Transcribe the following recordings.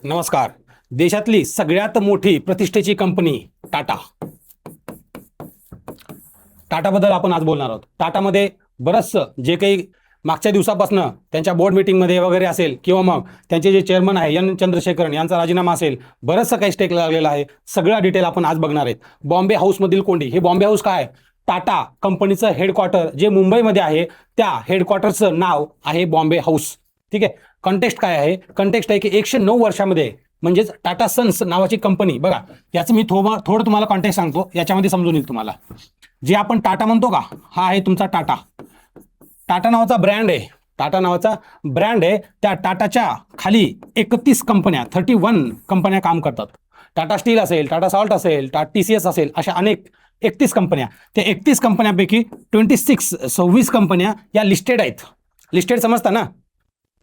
नमस्कार. देशातली सगळ्यात मोठी प्रतिष्ठेची कंपनी टाटा. टाटाबद्दल आपण आज बोलणार आहोत. टाटामध्ये बरंचसं जे काही मागच्या दिवसापासून त्यांच्या बोर्ड मीटिंगमध्ये वगैरे असेल किंवा मग त्यांचे जे चेअरमन आहे एन चंद्रशेखरन यांचा राजीनामा असेल, बरंचसं काही स्टेक लागलेलं आहे. सगळा डिटेल आपण आज बघणार आहेत. बॉम्बे हाऊसमधील कोंडी. हे बॉम्बे हाऊस काय? टाटा कंपनीचं हेडक्वार्टर जे मुंबईमध्ये आहे त्या हेडक्वार्टरचं नाव आहे बॉम्बे हाऊस. ठीक आहे. कंटेक्स्ट काय आहे? कंटेक्स्ट आहे की 109 वर्षामध्ये म्हणजेच टाटा सन्स नावाची कंपनी. बघा, याचं मी थोडं तुम्हाला कॉन्टेक्स्ट सांगतो, याच्यामध्ये समजून येईल तुम्हाला. जे आपण टाटा म्हणतो का, हा आहे तुमचा टाटा. टाटा नावाचा ब्रँड आहे. टाटा नावाचा ब्रँड आहे. त्या टाटाच्या खाली 31 कंपन्या 31 कंपन्या काम करतात. टाटा स्टील असेल, टाटा सॉल्ट असेल, टाटा TCS असेल, अशा अनेक 31 कंपन्या. त्या 31 कंपन्यापैकी 26 कंपन्या या लिस्टेड आहेत. लिस्टेड समजता ना?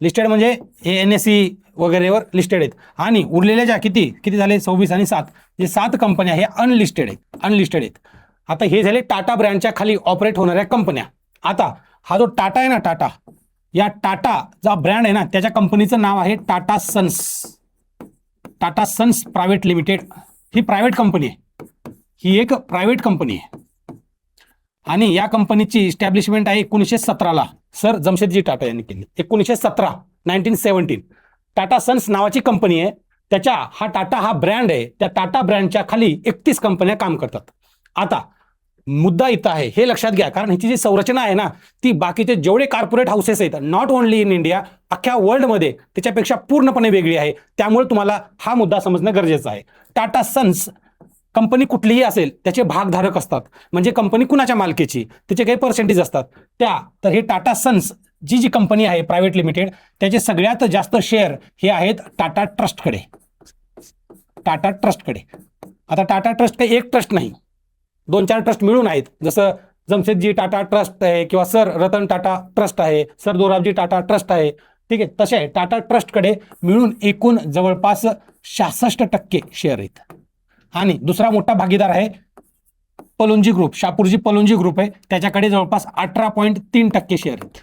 लिस्टेड म्हणजे NSE वगैरेवर लिस्टेड आहेत. आणि उरलेल्या ज्या किती झाले 26 आणि 7, जे 7 कंपन्या हे अनलिस्टेड आहेत. आता हे झाले टाटा ब्रँडच्या खाली ऑपरेट होणाऱ्या कंपन्या. आता हा जो टाटा आहे ना, टाटा, या टाटा जो ब्रँड आहे ना, त्याच्या कंपनीचं नाव आहे Tata Sons. Tata Sons private limited ही प्रायव्हेट कंपनी आहे. ही एक प्रायव्हेट कंपनी आहे. आणि या कंपनीची इस्टॅब्लिशमेंट आहे 1917ला सर जमशेदजी टाटा यांनी केली. 1917 टाटा सन्स नावाची कंपनी आहे. त्याच्या हा ब्रँड आहे. त्या टाटा ब्रँडच्या खाली 31 कंपन्या काम करतात. आता मुद्दा इथं आहे, हे लक्षात घ्या, कारण ह्याची जी संरचना आहे ना, ती बाकीचे जेवढे कॉर्पोरेट हाऊसेस आहेत नॉट ओनली इन इंडिया, अख्ख्या वर्ल्डमध्ये त्याच्यापेक्षा पूर्णपणे वेगळी आहे. त्यामुळे तुम्हाला हा मुद्दा समजणं गरजेचं आहे. टाटा सन्स कंपनी कुठलीही असेल त्याचे भागधारक असतात. म्हणजे कंपनी कुणाच्या मालकीची, त्याचे काही पर्सेंटेज असतात तर हे टाटा सन्स जी कंपनी आहे प्रायव्हेट लिमिटेड, त्याचे सगळ्यात जास्त शेअर हे आहेत टाटा ट्रस्टकडे. आता टाटा ट्रस्ट काही एक ट्रस्ट नाही, 2-4 ट्रस्ट मिळून आहेत. जसं जमशेदजी टाटा ट्रस्ट आहे किंवा सर रतन टाटा ट्रस्ट आहे, सर दोराबजी टाटा ट्रस्ट आहे. ठीक आहे. तसे टाटा ट्रस्टकडे मिळून एकूण जवळपास 66% शेअर आहेत. आणि दुसरा मोठा भागीदार आहे पलोंजी ग्रुप, शापूरजी पलोंजी ग्रुप आहे, त्याच्याकडे जवळपास 18.3% शेअर आहेत.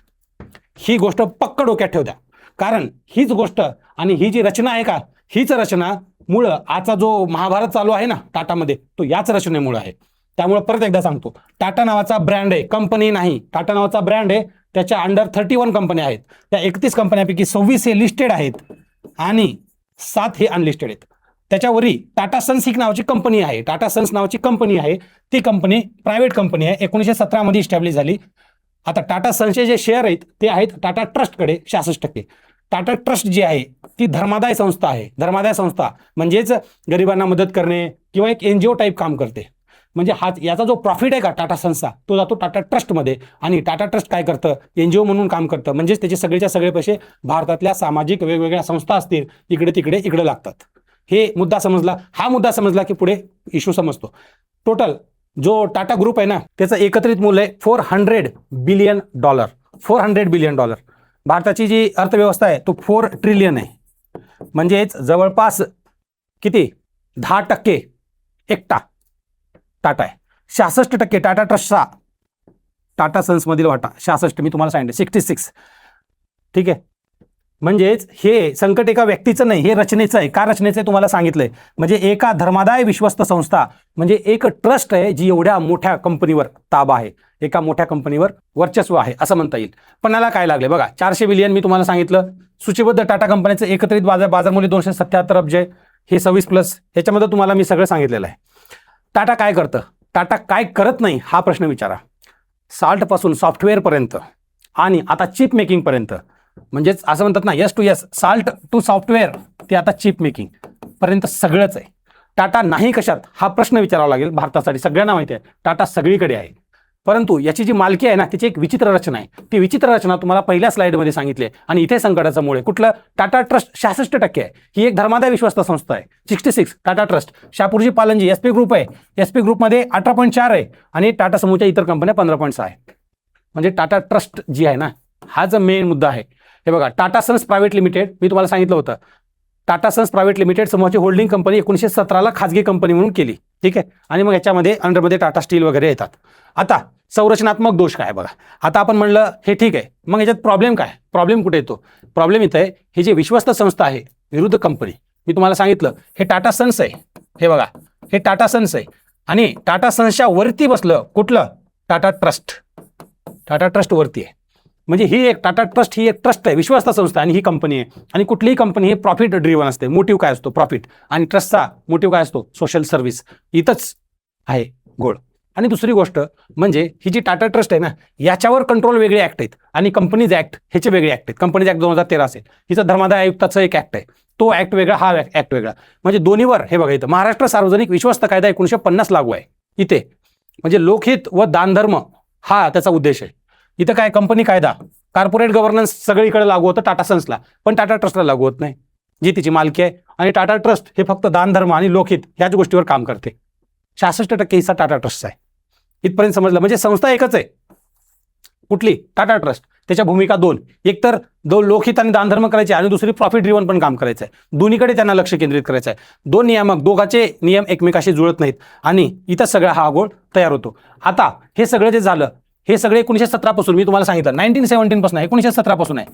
ही गोष्ट पक्क डोक्यात ठेवू द्या, कारण हीच गोष्ट आणि ही जी रचना आहे का, हीच रचना मुळं आजचा जो महाभारत चालू आहे ना टाटामध्ये, तो याच रचनेमुळे आहे. त्यामुळे परत एकदा सांगतो, टाटा नावाचा ब्रँड आहे, कंपनी नाही. टाटा नावाचा ब्रँड आहे. त्याच्या अंडर 31 कंपन्या आहेत. त्या 31 कंपन्यापैकी 26 हे लिस्टेड आहेत आणि 7 हे अनलिस्टेड आहेत. त्याच्यावरही टाटा सन्स ही नावाची कंपनी आहे. टाटा सन्स नावाची कंपनी आहे. ती कंपनी प्रायव्हेट कंपनी आहे. 1917 मध्ये इस्टॅब्लिश झाली. आता टाटा सन्सचे जे शेअर आहेत ते आहेत टाटा ट्रस्टकडे 66%. टाटा ट्रस्ट जी आहे ती धर्मादाय संस्था आहे. धर्मादाय संस्था म्हणजेच गरिबांना मदत करणे किंवा एक NGO टाईप काम करते. म्हणजे याचा जो प्रॉफिट आहे का टाटा सन्सचा, तो जातो टाटा ट्रस्टमध्ये. आणि टाटा ट्रस्ट काय करतं? NGO म्हणून काम करतं. म्हणजेच त्याचे सगळेच्या सगळे पैसे भारतातल्या सामाजिक वेगवेगळ्या संस्था असतील इकडे लागतात. हे मुद्दा समजला. हा मुद्दा समजला की पुढे इश्यू समजतो. टोटल जो टाटा ग्रुप आहे ना, त्याचं एकत्रित मूल्य आहे $400 बिलियन. $400 बिलियन. भारताची जी अर्थव्यवस्था आहे तो 4 ट्रिलियन आहे. म्हणजेच जवळपास किती 10% एकटा टाटा आहे. 66% टाटा ट्रस्टचा टाटा सन्समधील वाटा 66. मी तुम्हाला सांगितलं 66. ठीक आहे. म्हणजेच हे संकट एका व्यक्तीचं नाही, हे रचनेचं आहे. का रचनेचं आहे तुम्हाला सांगितलंय. म्हणजे एका धर्मादाय विश्वस्त संस्था, म्हणजे एक ट्रस्ट आहे जी एवढ्या मोठ्या कंपनीवर ताबा आहे, एका मोठ्या कंपनीवर वर्चस्व आहे असं म्हणता येईल. पण याला काय लागले बघा, 400 बिलियन मी तुम्हाला सांगितलं. सूचीबद्ध टाटा कंपनीचं एकत्रित बाजार मूल्य 277 अब्ज आहे. हे 26+ ह्याच्यामध्ये तुम्हाला मी सगळं सांगितलेलं आहे. टाटा काय करतं, टाटा काय करत नाही हा प्रश्न विचारा. साल्टपासून सॉफ्टवेअरपर्यंत आणि आता चिप मेकिंगपर्यंत, म्हणजेच असं म्हणतात ना yes to yes, salt to software, ते आता चिप मेकिंग पर्यंत सगळंच आहे. टाटा नाही कशात हा प्रश्न विचारावा लागेल भारतासाठी. सगळ्यांना माहिती आहे टाटा सगळीकडे आहे. परंतु याची जी मालकी आहे ना, त्याची एक विचित्र रचना आहे. ती विचित्र रचना तुम्हाला पहिल्या स्लाइडमध्ये सांगितली आहे. आणि इथे संकटाचं मूळ आहे कुठलं? टाटा ट्रस्ट 66% आहे. ही एक धर्मादाय विश्वस्त संस्था आहे. 66 Tata trust. Shapurji Pallonji SP group आहे. SP ग्रुपमध्ये 18.4 आहे आणि टाटा समूहच्या इतर कंपन्या 15.6 आहे. म्हणजे टाटा ट्रस्ट जी आहे ना, हा जो मेन मुद्दा आहे. हे बघा, टाटा सन्स प्रायव्हेट लिमिटेड मी तुम्हाला सांगितलं होतं. टाटा सन्स प्रायव्हेट लिमिटेड समूहाची होल्डिंग कंपनी 1917ला खाजगी कंपनी म्हणून केली. ठीक आहे. आणि मग याच्यामध्ये अंडरमध्ये टाटा स्टील वगैरे येतात. आता संरचनात्मक दोष काय बघा. आता आपण म्हणलं हे ठीक आहे, मग याच्यात प्रॉब्लेम काय? प्रॉब्लेम कुठे येतो? प्रॉब्लेम इथं आहे, ही जी विश्वस्त संस्था आहे विरुद्ध कंपनी, मी तुम्हाला सांगितलं हे टाटा सन्स आहे, हे बघा हे टाटा सन्स आहे आणि टाटा सन्सच्या वरती बसलं कुठलं, टाटा ट्रस्ट. टाटा ट्रस्ट वरती आहे. म्हणजे ही एक टाटा ट्रस्ट ही एक ट्रस्ट आहे, विश्वस्त संस्था, आणि ही कंपनी आहे. आणि कुठलीही कंपनी ही प्रॉफिट ड्रिव्हन असते. मोटिव्ह काय असतो, प्रॉफिट. आणि ट्रस्टचा मोटिव्ह काय असतो, सोशल सर्व्हिस. इथंच आहे गोळ. आणि दुसरी गोष्ट म्हणजे ही जी टाटा ट्रस्ट आहे ना, याच्यावर कंट्रोल वेगळे ऍक्ट आहेत आणि कंपनीज ऍक्ट ह्याचे वेगळे ऍक्ट आहेत. कंपनीज ऍक्ट 2013 असेल, हिचं धर्मादाय आयुक्ताचं एक ऍक्ट आहे, तो ऍक्ट वेगळा, हा ऍक्ट वेगळा. म्हणजे दोन्हीवर हे बघा, इथं महाराष्ट्र सार्वजनिक विश्वस्त कायदा 1950 लागू आहे इथे. म्हणजे लोकहित व दानधर्म हा त्याचा उद्देश आहे. इथं काय, कंपनी कायदा, कॉर्पोरेट गव्हर्नन्स सगळीकडे लागू होतं टाटा सन्सला, पण टाटा ट्रस्टला लागू होत नाही, जी तिची मालकी आहे. आणि टाटा ट्रस्ट हे फक्त दानधर्म आणि लोकहित ह्याच गोष्टीवर काम करते. 66% हिस्सा टाटा ट्रस्टचा आहे. इथपर्यंत समजलं. म्हणजे संस्था एकच आहे, कुठली, टाटा ट्रस्ट. त्याच्या भूमिका दोन, एक तर लोकहित आणि दानधर्म करायचे आणि दुसरी प्रॉफिट ड्रिव्हन पण काम करायचं आहे. दोन्हीकडे त्यांना लक्ष केंद्रित करायचं आहे. दोन नियामक, दोघांचे नियम एकमेकाशी जुळत नाहीत आणि इथं सगळा हा गोळ तयार होतो. आता हे सगळं जे झालं, हे सगळे 1917 पासून, मी तुम्हाला सांगितलं 1917 पासून आहे, 1917 पासून आहे.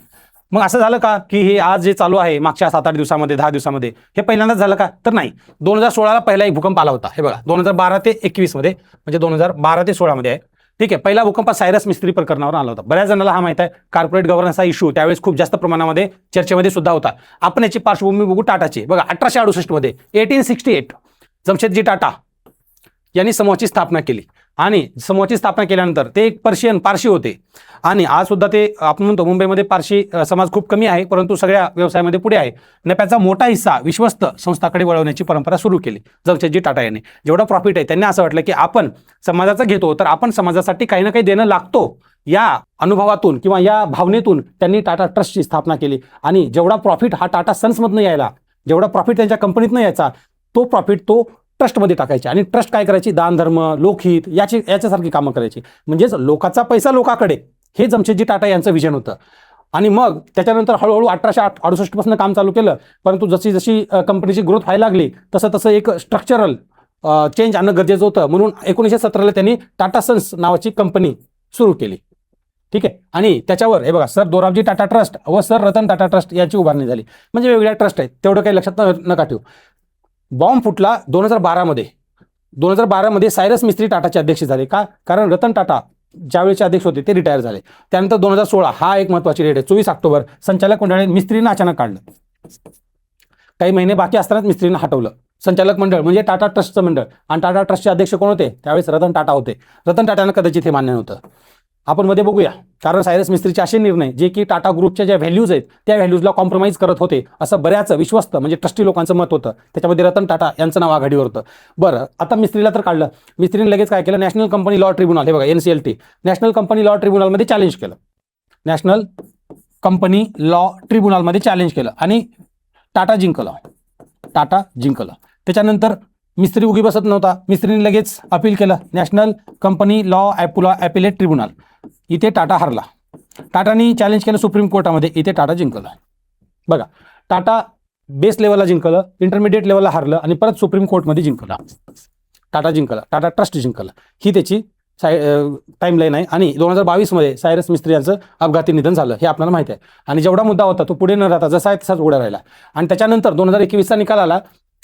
मग असं झालं का की हे आज जे चालू आहे मागच्या 7-8 दिवसामध्ये, 10 दिवसामध्ये, हे पहिल्यांदाच झालं का, तर नाही. 2016ला पहिला एक भूकंप आला होता. हे बघा 2012 ते 21 मध्ये, म्हणजे 2012 ते 16 मध्ये आहे. ठीक आहे. पहिला भूकंप सायरस मिस्त्री प्रकरणावर आला होता. बऱ्याच जणांना हा माहित आहे. कॉर्पोरेट गव्हर्नन्सचा इश्यू त्यावेळेस खूप जास्त प्रमाणामध्ये चर्चेमध्ये सुद्धा होता. आपण याची पार्श्वभूमी बघू टाटाची. बघा 1868 मध्ये 1868 जमशेदजी टाटा यांनी समूहाची स्थापना केली. आणि समूहाची स्थापना केल्यानंतर ते एक पारशी होते. आणि आज सुद्धा ते, आपण म्हणतो मुंबईमध्ये पारशी समाज खूप कमी आहे, परंतु सगळ्या व्यवसायामध्ये पुढे आहे. नफ्याचा मोठा हिस्सा विश्वस्त संस्थाकडे वळवण्याची परंपरा सुरू केली जमशेदजी टाटा यांनी. जेवढा प्रॉफिट आहे त्यांनी असं वाटलं की आपण समाजाचं घेतो, तर आपण समाजासाठी काही ना काही देणं लागतो. या अनुभवातून किंवा या भावनेतून त्यांनी टाटा ट्रस्टची स्थापना केली. आणि जेवढा प्रॉफिट हा टाटा सन्समधनं यायला, जेवढा प्रॉफिट त्यांच्या कंपनीतनं यायचा, तो प्रॉफिट तो ट्रस्टमध्ये टाकायचे. आणि ट्रस्ट काय करायची, दानधर्म, लोकहित याच्यासारखी कामं करायची. म्हणजेच लोकाचा पैसा लोकाकडे, हे जमशेदजी टाटा यांचं विजन होतं. आणि मग त्याच्यानंतर हळूहळू 1868 पासून काम चालू केलं. परंतु जशी जशी कंपनीची ग्रोथ व्हायला लागली, तसं तसं एक स्ट्रक्चरल चेंज आणणं गरजेचं होतं. म्हणून 1917ला त्यांनी टाटा सन्स नावाची कंपनी सुरू केली. ठीक आहे. आणि त्याच्यावर हे बघा, सर दोराबजी टाटा ट्रस्ट व सर रतन टाटा ट्रस्ट याची उभारणी झाली. म्हणजे वेगवेगळ्या ट्रस्ट आहेत, तेवढं काही लक्षात नका ठेवू. बॉम्ब फुटला 2012 मध्ये. 2012 मध्ये सायरस मिस्त्री टाटाचे अध्यक्ष झाले. का, कारण रतन टाटा ज्यावेळेचे अध्यक्ष होते ते रिटायर झाले. त्यानंतर 2016 हा एक महत्त्वाची डेट आहे. 24 ऑक्टोबर संचालक मंडळाने मिस्त्रींना अचानक काढलं. काही महिने बाकी असतानाच मिस्त्रींना हटवलं. संचालक मंडळ म्हणजे टाटा ट्रस्टचं मंडळ. आणि टाटा ट्रस्टचे अध्यक्ष कोण होते त्यावेळेस, रतन टाटा होते. रतन टाटांना कदाचित हे मान्य नव्हतं. आपण मध्ये बघूया, कारण सायरस मिस्त्रीचे असे निर्णय जे की टाटा ग्रुपच्या ज्या व्हॅल्यूज आहेत त्या व्हॅल्यूजला कॉम्प्रोमाइज करत होते, असं बऱ्याच विश्वस्त म्हणजे ट्रस्टी लोकांचं मत होतं. त्याच्यामध्ये रतन टाटा यांचं नाव आघाडीवर होतं. बरं, आता मिस्त्रीला तर काढलं. मिस्त्रीने लगेच काय केलं, नॅशनल कंपनी लॉ ट्रिब्युनल, हे बघा NCLT, नॅशनल कंपनी लॉ ट्रिब्युनलमध्ये चॅलेंज केलं. नॅशनल कंपनी लॉ ट्रिब्युनलमध्ये चॅलेंज केलं आणि टाटा जिंकलं. त्याच्यानंतर मिस्त्री उगी बसत नव्हता. मिस्त्रीने लगेच अपील केलं, नॅशनल कंपनी लॉ ॲपिलेट ट्रिब्युनल. इथे टाटा हरला. टाटानी चॅलेंज केलं सुप्रीम कोर्टामध्ये, इथे टाटा जिंकलं. बघा, टाटा बेस लेवलला जिंकलं, इंटरमिडिएट लेवलला हरलं आणि परत सुप्रीम कोर्टमध्ये जिंकलं. टाटा जिंकला, टाटा ट्रस्ट जिंकलं. ही त्याची टाईमलाईन आहे. आणि 2022 मध्ये सायरस मिस्त्री यांचं अपघाती निधन झालं, हे आपल्याला माहिती आहे. आणि जेवढा मुद्दा होता तो पुढे न राहता जसा आहे तसाच उडा राहिला. आणि त्याच्यानंतर 2021चा निकाल आला.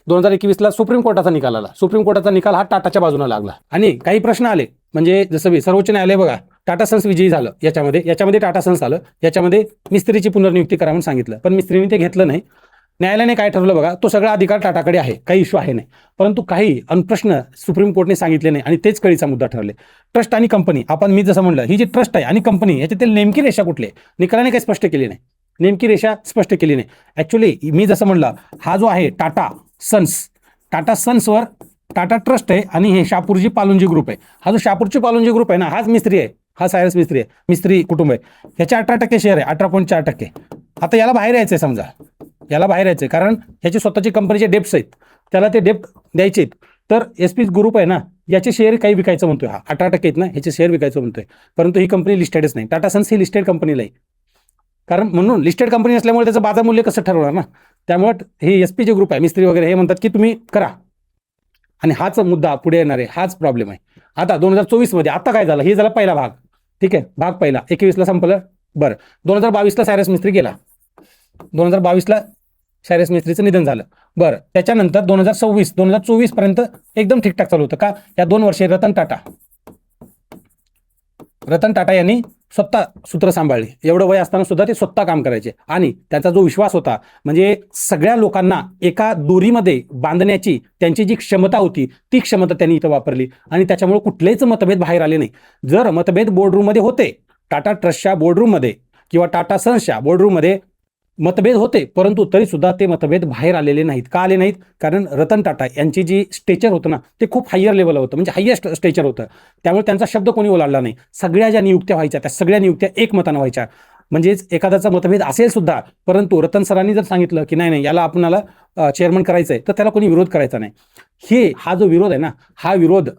2021ला सुप्रीम कोर्टाचा निकाल आला. सुप्रीम कोर्टाचा निकाल हा टाटाच्या बाजूने लागला. आणि काही प्रश्न आले, म्हणजे जसं सर्वोच्च न्यायालय बघा टाटा सन्स विजयी झालं. याच्यामध्ये टाटा सन्स आलं. याच्यामध्ये मिस्त्रीची पुनर्नियुक्ती करा म्हणून सांगितलं, पण मिस्त्रीने ते घेतलं नाही. न्यायालयाने काय ठरवलं बघा, तो सगळा अधिकार टाटाकडे आहे, काही इश्यू आहे नाही. परंतु काही प्रश्न सुप्रीम कोर्टने सांगितले नाही आणि तेच कळीचा मुद्दा ठरले. ट्रस्ट आणि कंपनी, मी जसं म्हणलं, ही जी ट्रस्ट आहे आणि कंपनी याच्यातील नेमकी रेषा कुठली आहे, निकालाने काही स्पष्ट केली नाही. नेमकी रेषा स्पष्ट केली नाही. ॲक्च्युली मी जसं म्हणलं, हा जो आहे टाटा सन्सवर टाटा ट्रस्ट आहे आणि हे शापूरजी पालुंजी ग्रुप आहे. हा जो शापूरजी पालुंजी ग्रुप आहे ना, हाच मिस्त्री आहे, हा सायरस मिस्त्री आहे, मिस्त्री कुटुंब आहे. ह्याचे 18% शेअर आहे, 18.4%. आता याला बाहेर यायचं आहे, समजा याला बाहेर यायचं आहे, कारण ह्याची स्वतःची कंपनीचे डेप्ट्स आहेत, त्याला ते डेप्ट द्यायचे आहेत. तर SP ग्रुप आहे ना, याचे शेअर काही विकायचं म्हणतोय, हा 18% आहेत ना, ह्याचे शेअर विकायचं म्हणतोय. परंतु ही कंपनी लिस्टेडच नाही. टाटा सन्स ही लिस्टेड कंपनीला आहे, कारण म्हणून लिस्टेड कंपनी असल्यामुळे त्याचं बाजार मूल्य कसं ठरवणार ना. त्यामुळे हे SP जे ग्रुप आहे, मिस्त्री वगैरे, हे म्हणतात की तुम्ही करा. आणि हाच मुद्दा पुढे येणार आहे, हाच प्रॉब्लेम आहे. आता 2024 मध्ये आता काय झालं, हे झाला पहिला भाग. ठीक आहे, भाग पहिला 21ला संपलं. बरं, 2022ला सायरस मिस्त्री गेला. 2022ला सायरस मिस्त्रीचं निधन झालं. बरं, त्याच्यानंतर 2024 पर्यंत एकदम ठीकठाक चालू होतं का? या 2 वर्षे रतन टाटा यांनी स्वतः सूत्र सांभाळले. एवढं वय असताना सुद्धा ते स्वतः काम करायचे आणि त्यांचा जो विश्वास होता, म्हणजे सगळ्या लोकांना एका दोरीमध्ये बांधण्याची त्यांची जी क्षमता होती, ती क्षमता त्यांनी इथं वापरली आणि त्याच्यामुळे कुठलेच मतभेद बाहेर आले नाही. जर मतभेद बोर्डरूममध्ये होते, टाटा ट्रस्टच्या बोर्डरूममध्ये किंवा टाटा सन्सच्या बोर्डरूममध्ये मतभेद होते, परंतु तरी सुद्धा ते मतभेद बाहेर आलेले नाहीत. का आले नाहीत? कारण रतन टाटा यांची जी स्टेचर होतं ना, ते खूप हायर लेवल होतं, म्हणजे हायेस्ट स्टेचर होतं. त्यामुळे त्यांचा शब्द कोणी ओलांडला नाही. सगळ्या ज्या नियुक्त्या व्हायच्या त्या सगळ्या नियुक्त्या एकमतानं व्हायच्या. म्हणजेच एखाद्याचा मतभेद असेल सुद्धा, परंतु रतन सरांनी जर सांगितलं की नाही याला आपणाला चेअरमन करायचं आहे, तर त्याला कोणी विरोध करायचा नाही. हा जो विरोध आहे ना, हा विरोध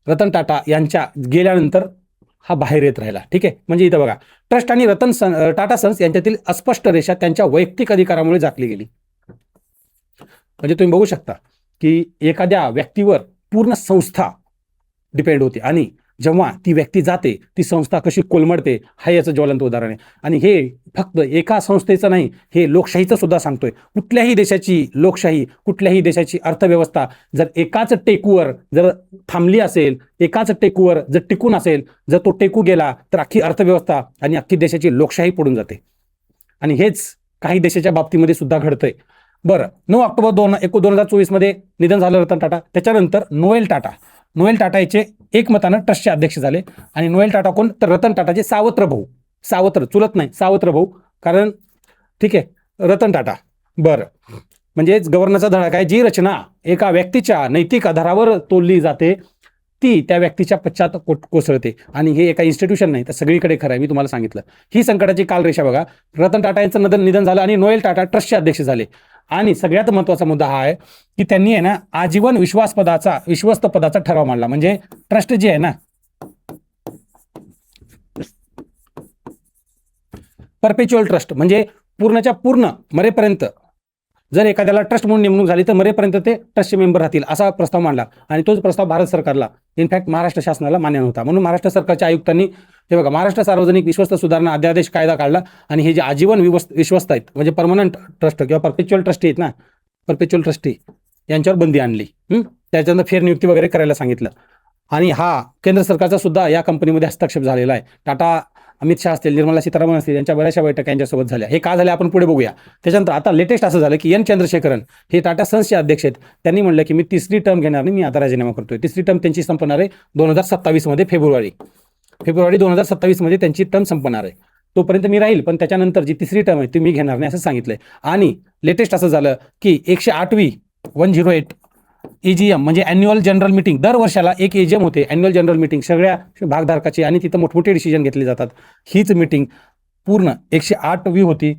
रतन टाटा यांच्या गेल्यानंतर हा बाहेर येत राहिला. ठीक आहे, म्हणजे इथं बघा, ट्रस्ट आणि टाटा सन्स यांच्यातील अस्पष्ट रेषा त्यांच्या वैयक्तिक अधिकारामुळे झाकली गेली. म्हणजे तुम्ही बघू शकता की एखाद्या व्यक्तीवर पूर्ण संस्था डिपेंड होते आणि जेव्हा ती व्यक्ती जाते, ती संस्था कशी कोलमडते, हा याचं ज्वलंत उदाहरण आहे. आणि हे फक्त एका संस्थेचं नाही, हे लोकशाहीचं सुद्धा सांगतोय. कुठल्याही देशाची लोकशाही, कुठल्याही देशाची अर्थव्यवस्था जर एकाच टेकूवर जर थांबली असेल, एकाच टेकूवर जर टिकून असेल, जर तो टेकू गेला तर अख्खी अर्थव्यवस्था आणि अख्खी देशाची लोकशाही पडून जाते. आणि हेच काही देशाच्या बाबतीमध्ये सुद्धा घडतंय. बरं, 9 ऑक्टोबर 2024 मध्ये निधन झालं रतन टाटा. त्याच्यानंतर नोएल टाटा याचे एकमतानं ट्रस्टचे अध्यक्ष झाले. आणि नोएल टाटा कोण? तर रतन टाटाचे सावत्र भाऊ, चुलत नाही, सावत्र भाऊ. कारण ठीक आहे, रतन टाटा. बरं, म्हणजेच गव्हर्नरचा धडा काय? जी रचना एका व्यक्तीच्या नैतिक आधारावर तोलली जाते, ती त्या व्यक्तीच्या पश्चात कोसळते. आणि हे एका इन्स्टिट्यूशन नाही, तर सगळीकडे खरं आहे. मी तुम्हाला सांगितलं ही संकटाची कालरेषा बघा. रतन टाटा यांचं निधन झालं आणि नोएल टाटा ट्रस्टचे अध्यक्ष झाले. आणि सगळ्यात महत्त्वाचा मुद्दा हा आहे की त्यांनी आहे ना आजीवन विश्वस्त पदाचा ठराव मांडला. म्हणजे ट्रस्ट जे आहे ना, परपेच्युअल ट्रस्ट, म्हणजे पूर्णच्या पूर्ण मरेपर्यंत जर एखाद्याला ट्रस्ट म्हणून नेमणूक झाली तर मरेपर्यंत ते ट्रस्टचे मेंबर राहतील, असा प्रस्ताव मांडला. आणि तोच प्रस्ताव भारत सरकारला, इनफॅक्ट महाराष्ट्र शासनाला मान्य नव्हता. म्हणून महाराष्ट्र सरकारच्या आयुक्तांनी हे बघा, महाराष्ट्र सार्वजनिक विश्वस्त सुधारणा अध्यादेश कायदा काढला. आणि हे जे आजीवन विश्वस्त आहेत, म्हणजे परमनंट ट्रस्ट किंवा परपेच्युअल ट्रस्टी आहेत ना, परपेच्युअल ट्रस्टी, यांच्यावर बंदी आणली. त्याच्यानंतर फेरनियुक्ती वगैरे करायला सांगितलं. आणि हा केंद्र सरकारचा सुद्धा या कंपनीमध्ये हस्तक्षेप झालेला आहे. टाटा अमित शाह असतील, निर्मला सीतारामन असतील, यांच्या बऱ्याचशा बैठका यांच्यासोबत झाल्या. हे का झाले आपण पुढे बघूया. त्याच्यानंतर आता लेटेस्ट असं झालं की एन चंद्रशेखरन हे टाटा सन्सचे अध्यक्ष आहेत. त्यांनी म्हणलं की मी 3री टर्म घेणार नाही, मी आता राजीनामा करतोय. 3री टर्म त्यांची संपणार आहे 2027 मध्ये, फेब्रुवारी 2027 मध्ये त्यांची टर्म संपणार आहे. तोपर्यंत मी राहील, पण त्याच्यानंतर जी 3री टर्म आहे ती मी घेणार नाही असं सांगितलंय. आणि लेटेस्ट असं झालं की 108वी 108 EGM म्हणजे अॅन्युअल जनरल मीटिंग, दर वर्षाला एक EGM होते, अॅन्युअल जनरल मीटिंग सगळ्या भागधारकाची, आणि तिथं मोठमोठे डिसिजन घेतले जातात. हीच मीटिंग पूर्ण 108वी होती.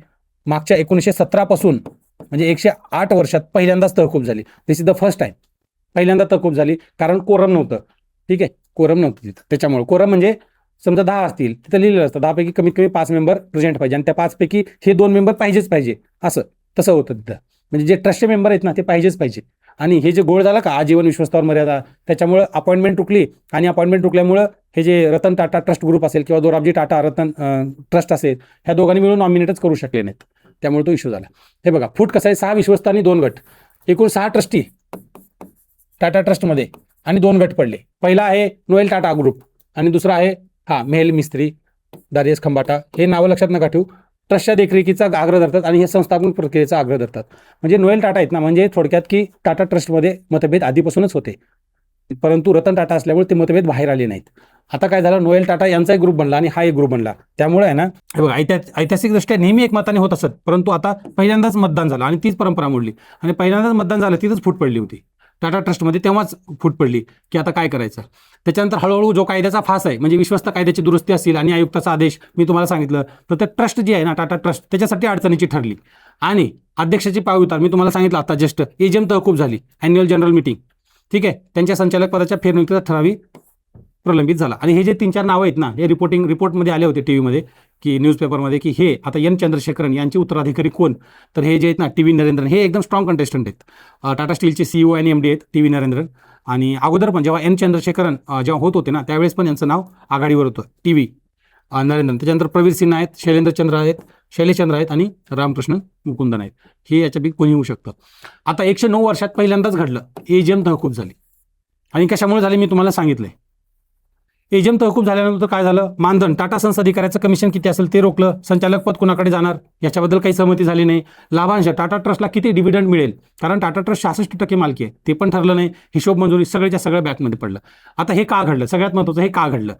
मागच्या 1917 पासून, म्हणजे 108 वर्षात पहिल्यांदाच तहकूब झाली. दिस इज द फर्स्ट टाइम, पहिल्यांदा तहकूब झाली. कारण कोरम नव्हतं. ठीक आहे, कोरम नव्हतं तिथं. त्याच्यामुळे कोरम म्हणजे समजा 10 असतील, तिथं लिहिलेलं असतं 10 पैकी कमीत कमी 5 मेंबर प्रेझेंट पाहिजे, आणि त्या 5 पैकी हे 2 मेंबर पाहिजे, असं तसं होतं तिथं. म्हणजे जे ट्रस्टचे मेंबर आहेत ना, ते पाहिजे. आणि हे जे गोळ झाला का आजीवन विश्वस्तावर मर्यादा, त्याच्यामुळे अपॉइंटमेंट टुकली. आणि अपॉइंटमेंट टुकल्यामुळं हे जे रतन टाटा ट्रस्ट ग्रुप असेल किंवा दोराबजी टाटा रतन ट्रस्ट असेल, ह्या दोघांनी मिळून नॉमिनेटच करू शकले नाहीत. त्यामुळे तो इश्यू झाला. हे बघा, फूट कसं आहे, 6 विश्वस्त आणि 2 गट, एकूण 6 ट्रस्टी टाटा ट्रस्टमध्ये, आणि 2 गट पडले. पहिला आहे नोएल टाटा ग्रुप आणि दुसरा आहे मेहल मिस्त्री, दारियस खंबाटा. हे नावं लक्षात नका ठेवू. ट्रस्टच्या देखरेखीचा आग्रह धरतात आणि हे संस्थापन प्रक्रियेचा आग्रह धरतात. म्हणजे नोएल टाटा आहेत ना, म्हणजे थोडक्यात की टाटा ट्रस्टमध्ये मतभेद आधीपासूनच होते, परंतु रतन टाटा असल्यामुळे ते मतभेद बाहेर आले नाहीत. आता काय झालं, नोएल टाटा यांचा एक ग्रुप बनला आणि हा एक ग्रुप बनला. त्यामुळे आहे ना, हे बघा, ऐतिहासिकदृष्ट्या नेहमी एकमताने होत असत, परंतु आता पहिल्यांदाच मतदान झालं आणि तीच परंपरा मोडली. आणि पहिल्यांदाच मतदान झालं, तिथंच फूट पडली होती टाटा ट्रस्टमध्ये, तेव्हाच फूट पडली की आता काय करायचं. त्याच्यानंतर हळूहळू जो कायद्याचा फास आहे, म्हणजे विश्वस्त कायद्याची दुरुस्ती असेल आणि आयुक्ताचा आदेश मी तुम्हाला सांगितलं, तर ते ट्रस्ट जी आहे ना, टाटा ट्रस्ट, त्याच्यासाठी अडचणीची ठरली. आणि अध्यक्षाची पायउतार मी तुम्हाला सांगितलं आता जस्ट, EGM तहकूब झाली, अॅन्युअल जनरल मीटिंग. ठीक आहे, त्यांच्या संचालक पदाच्या फेरनियुक्तीचा ठरावी प्रलंबित झाला. आणि हे जे 3-4 नावं आहेत ना, हे रिपोर्टमध्ये आले होते, टीव्हीमध्ये की न्यूजपेपरमध्ये, की हे आता एन चंद्रशेखरन यांचे उत्तराधिकारी कोण. तर हे जे आहेत ना, TV नरेंद्रन, हे एकदम स्ट्रॉंग कंटेस्टंट आहेत. टाटा स्टीलचे CEO आणि MD आहेत TV नरेंद्रन. आणि अगोदर पण जेव्हा एन चंद्रशेखरन जेव्हा होत होते ना, त्यावेळेस पण यांचं नाव आघाडीवर होतं, TV. नरेंद्रन, त्याच्यानंतर प्रवीर सिन्हा आहेत, शैलेंद्रचंद्र आहेत, शैलेशचंद्र आहेत आणि रामकृष्ण मुकुंदन आहेत. हे याच्यापैकी कोणी होऊ शकतं. आता 109 वर्षात पहिल्यांदाच घडलं, एजीएम तहकूब झाली. आणि कशामुळे झाली मी तुम्हाला सांगितलंय. एजीएम तहकूब झाल्यानंतर काय झालं, मानधन टाटा सन्स अधिकाऱ्याचं कमिशन किती असेल ते रोखलं, संचालक पद कुणाकडे जाणार याच्याबद्दल काही सहमती झाली नाही. लाभांश टाटा ट्रस्टला किती डिव्हिडंड मिळेल, कारण टाटा ट्रस्ट 66% मालकी आहे, ते पण ठरलं नाही. हिशोब मंजुरी सगळ्याच्या सगळं बॅकमध्ये पडलं. आता हे का घडलं, सगळ्यात महत्त्वाचं हे का घडलं,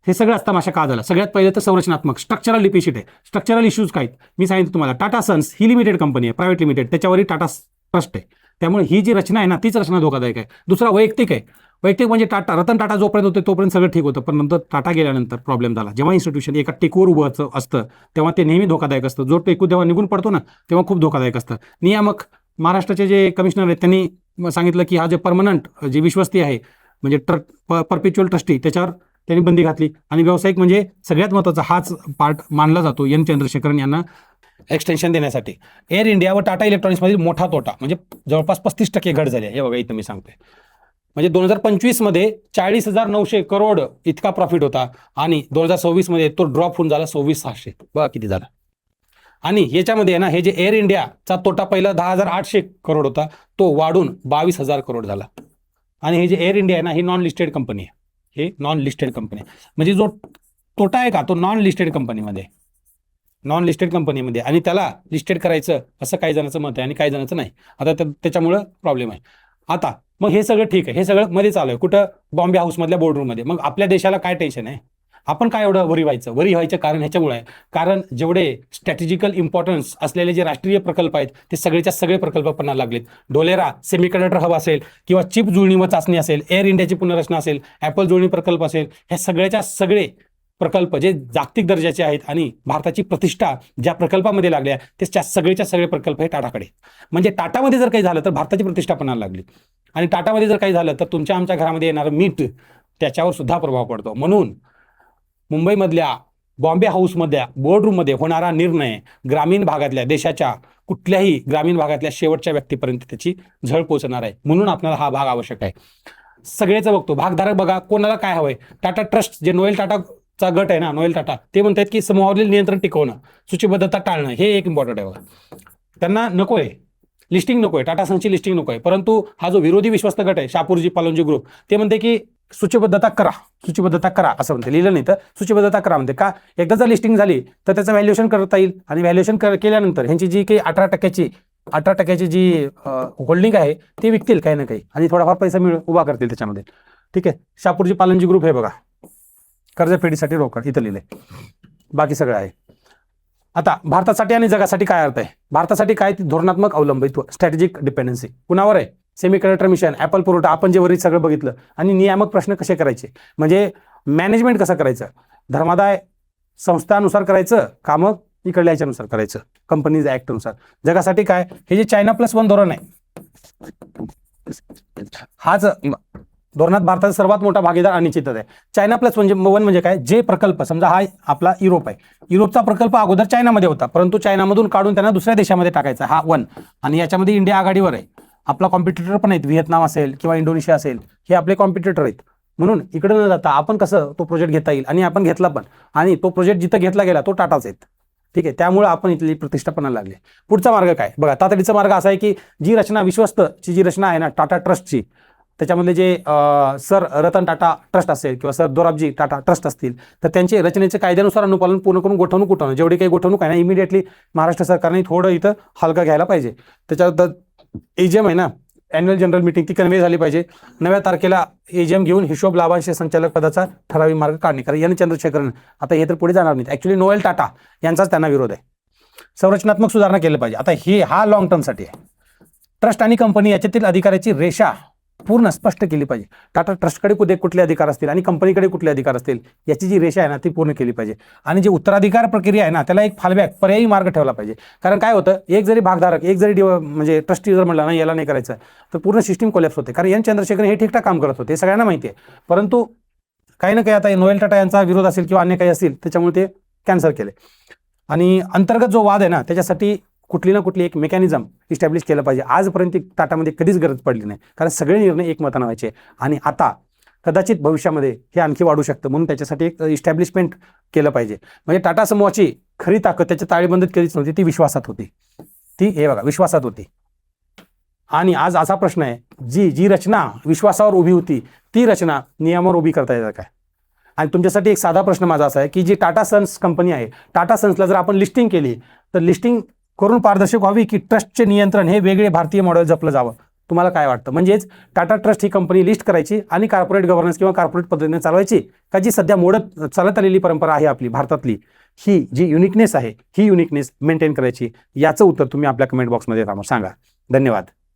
हे सगळं तमाशा का झाला. सगळ्यात पहिले तर संरचनात्मक स्ट्रक्चरल डिफिसिट आहे. स्ट्रक्चरल इश्यूज काय मी सांगितलं तुम्हाला. टाटा सन्स ही लिमिटेड कंपनी आहे, प्रायव्हेट लिमिटेड, त्याच्यावरही टाटा ट्रस्ट आहे. त्यामुळे ही जी रचना आहे ना तीच रचना धोकादायक आहे. दुसरा वैयक्तिक आहे. वैयक्तिक म्हणजे टाटा, रतन टाटा जोपर्यंत होते तोपर्यंत सगळं ठीक होतं, पण नंतर टाटा गेल्यानंतर प्रॉब्लेम झाला. जेव्हा इन्स्टिट्यूशन एका टेकवर उभं असतं तेव्हा ते नेहमी धोकादायक असतं. जो टेकू जेव्हा निघून पडतो ना तेव्हा खूप धोकादायक असतं. नियामक महाराष्ट्राचे जे कमिशनर आहेत त्यांनी सांगितलं की हा जे परमनंट जी विश्वस्ती आहे म्हणजे परपेच्युअल ट्रस्टी त्याच्यावर त्यांनी बंदी घातली. आणि व्यावसायिक म्हणजे सगळ्यात महत्त्वाचा हाच पार्ट मानला जातो एन चंद्रशेखरन यांना एक्सटेन्शन देण्यासाठी. एअर इंडिया व टाटा इलेक्ट्रॉनिक्समधील मोठा तोटा म्हणजे जवळपास 35% घट झाली आहे. हे बघा इथं मी सांगतोय. म्हणजे 2025 मध्ये 40,900 करोड इतका प्रॉफिट होता आणि 2026 मध्ये तो ड्रॉप होऊन झाला 26,600. बघा किती झाला. आणि याच्यामध्ये ना हे जे एअर इंडियाचा तोटा पहिला 10,800 करोड होता तो वाढून 22,000 करोड झाला. आणि हे जे एअर इंडिया आहे ना ही नॉन लिस्टेड कंपनी आहे. हे नॉन लिस्टेड कंपनी आहे. म्हणजे जो तोटा आहे का तो नॉन लिस्टेड कंपनीमध्ये आणि त्याला लिस्टेड करायचं असं काही जणांचं मत आहे आणि काही जणांचं नाही. आता त्याच्यामुळं प्रॉब्लेम आहे. आता मग हे सगळं ठीक आहे, हे सगळं मध्ये चालू आहे कुठं, बॉम्बे हाऊसमधल्या बोर्डरूममध्ये. मग आपल्या देशाला काय टेन्शन आहे, आपण काय एवढं वरी व्हायचं कारण ह्याच्यामुळे आहे. कारण जेवढे स्ट्रॅटेजिकल इम्पॉर्टन्स असलेले जे राष्ट्रीय प्रकल्प आहेत ते सगळेच्या सगळे प्रकल्प पणाला लागलेत. डोलेरा सेमीकंडक्टर हब असेल किंवा चिप जुळणी व चाचणी असेल, एअर इंडियाची पुनर्रचना असेल, ॲपल जुळणी प्रकल्प असेल, ह्या सगळ्याच्या सगळे प्रकल्प जे जागतिक दर्जाचे आहेत आणि भारताची प्रतिष्ठा ज्या प्रकल्पामध्ये लागल्या ते सगळेच्या सगळे प्रकल्प हे टाटाकडे. म्हणजे टाटामध्ये जर काही झालं तर भारताची प्रतिष्ठा पणाला लागली आणि टाटामध्ये जर काही झालं तर तुमच्या आमच्या घरामध्ये येणारं मीठ त्याच्यावर सुद्धा प्रभाव पडतो. म्हणून मुंबईमधल्या बॉम्बे हाऊसमधल्या बोर्डरूममध्ये होणारा निर्णय ग्रामीण भागातल्या देशाच्या कुठल्याही ग्रामीण भागातल्या शेवटच्या व्यक्तीपर्यंत त्याची झळ पोहोचणार आहे. म्हणून आपल्याला हा भाग आवश्यक आहे. सगळेच बघतो भागधारक बघा कोणाला काय हवंय. टाटा ट्रस्ट जे नोएल टाटाचा गट आहे ना, नोएल टाटा, ते म्हणतात की समूहावरील नियंत्रण टिकवणं, सूचीबद्धता टाळणं हे एक इम्पॉर्टंट आहे. बघा त्यांना नको आहे लिस्टिंग, नको आहे टाटा सन्सची लिस्टिंग नको आहे. परंतु हा जो विरोधी विश्वस्त गट आहे शापूरजी पालोनजी ग्रुप ते म्हणते की सूचीबद्धता करा असं म्हणते. लिहिलं नाही तर सूचीबद्धता करा म्हणते. का, एकदा जर लिस्टिंग झाली तर त्याचं व्हॅल्युएशन करता येईल आणि व्हॅल्युएशन केल्यानंतर ह्यांची जी काही 18% जी होल्डिंग आहे ते विकतील काही ना काही आणि थोडाफार पैसा उभा करतील त्याच्यामध्ये. ठीक आहे. शापूरजी पालोनजी ग्रुप हे बघा कर्जफेडीसाठी रोकड इथं लिहिलंय, बाकी सगळं आहे. आता भारतासाठी आणि जगासाठी काय अर्थ आहे, भारतासाठी काय धोरणात्मक अवलंबित्व स्ट्रॅटेजिक डिपेंडन्सी कुणावर आहे, सेमीकंडक्टर मिशन, ॲपल पुरवठा, आपण जे वरील सगळं बघितलं. आणि नियामक प्रश्न कसे करायचे म्हणजे मॅनेजमेंट कसं करायचं, धर्मादाय संस्थानुसार करायचं का मग इकडल्या ह्याच्यानुसार करायचं कंपनीज ॲक्टनुसार. जगासाठी काय, हे जे China+1 धोरण आहे हाच धोरणात भारताचा सर्वात मोठा भागीदार अनिश्चितता आहे. China+1 म्हणजे काय, जे प्रकल्प समजा हा आपला युरोप आहे, युरोपचा प्रकल्प अगोदर चायनामध्ये होता परंतु चायनामधून काढून त्यांना दुसऱ्या देशामध्ये टाकायचा हा 1. आणि याच्यामध्ये इंडिया आघाडीवर आहे. आपला कॉम्पिटिटर पण आहेत, व्हिएतनाम असेल किंवा इंडोनेशिया असेल, हे आपले कॉम्पिटिटर आहेत. म्हणून इकडे न जाता आपण कसं तो प्रोजेक्ट घेता येईल आणि आपण घेतला पण, आणि तो प्रोजेक्ट जिथं घेतला गेला तो टाटाच आहेत. ठीक आहे. त्यामुळे आपण इथली प्रतिष्ठा पणाला लागली. पुढचा मार्ग काय बघा, तातडीचा मार्ग असा आहे की जी रचना विश्वस्तची जी रचना आहे ना टाटा ट्रस्टची, त्याच्यामधले जे सर रतन टाटा ट्रस्ट असेल किंवा सर दोराबजी टाटा ट्रस्ट असतील तर त्यांचे रचनेचे कायद्यानुसार अनुपालन पूर्ण करून गोठवणूक उठवणं, जेवढी काही गोठवणूक आहे ना इमिडिएटली महाराष्ट्र सरकारने थोडं इथं हलका घ्यायला पाहिजे. त्याच्यानंतर एजीएम आहे ना ॲन्युअल जनरल मीटिंग ती कन्वे झाली पाहिजे. 9व्या तारखेला एजीएम घेऊन हिशोब लाभांश संचालक पदाचा ठराविक मार्ग काढणे. कारण एन चंद्रशेखरन आता हे तर पुढे जाणार नाहीत. ॲक्च्युली नोएल टाटा यांचाच त्यांना विरोध आहे. संरचनात्मक सुधारणा केली पाहिजे. आता हा लॉंग टर्मसाठी आहे. ट्रस्ट आणि कंपनी याच्यातील अधिकाराची रेषा पूर्ण स्पष्ट केली पाहिजे. टाटा ट्रस्टकडे कुठले अधिकार असतील आणि कंपनीकडे कुठले अधिकार असतील याची जी रेषा आहे ना ती पूर्ण केली पाहिजे. आणि जे उत्तराधिकार प्रक्रिया आहे ना त्याला एक फॉलबॅक पर्यायी मार्ग ठेवला पाहिजे. कारण काय होतं, एक जरी भागधारक एक जरी म्हणजे ट्रस्टी जर म्हणला ना याला नाही करायचं तर पूर्ण सिस्टीम कोलॅप्स होते. कारण एन चंद्रशेखर हे ठीकठाक काम करत होते, सगळ्यांना माहिती आहे. परंतु काही ना काही आता नोएल टाटा यांचा विरोध असेल किंवा अन्य काही असेल त्याच्यामुळे ते कॅन्सल केले. आणि अंतर्गत जो वाद आहे ना त्याच्यासाठी कुठली ना कुठली एक मेकॅनिझम इस्टॅब्लिश केलं पाहिजे. आजपर्यंत टाटामध्ये कधीच गरज पडली नाही कारण सगळे निर्णय एकमतानं व्हायचे. आणि आता कदाचित भविष्यामध्ये हे आणखी वाढू शकतं, म्हणून त्याच्यासाठी एक इस्टॅब्लिशमेंट केलं पाहिजे. म्हणजे टाटा समूहाची खरी ताकद त्याच्या ताळेबंदीत कधीच नव्हती, ती विश्वासात होती. ती हे बघा विश्वासात होती. आणि आज असा प्रश्न आहे, जी रचना विश्वासावर उभी होती ती रचना नियमावर उभी करता येतं काय? आणि तुमच्यासाठी एक साधा प्रश्न माझा असा आहे की जी टाटा सन्स कंपनी आहे, टाटा सन्सला जर आपण लिस्टिंग केली तर लिस्टिंग करून पारदर्शक व्हावी की ट्रस्टचे नियंत्रण हे वेगळे भारतीय मॉडेल जपलं जावं? तुम्हाला काय वाटतं? म्हणजेच टाटा ट्रस्ट ही कंपनी लिस्ट करायची आणि कॉर्पोरेट गव्हर्नन्स किंवा कॉर्पोरेट पद्धतीने चालवायची, का जी सध्या मोडत चालत आलेली परंपरा आहे आपली भारतातली, ही जी युनिकनेस आहे ही युनिकनेस मेंटेन करायची? याचं उत्तर तुम्ही आपल्या कमेंट बॉक्समध्ये सांगा. धन्यवाद.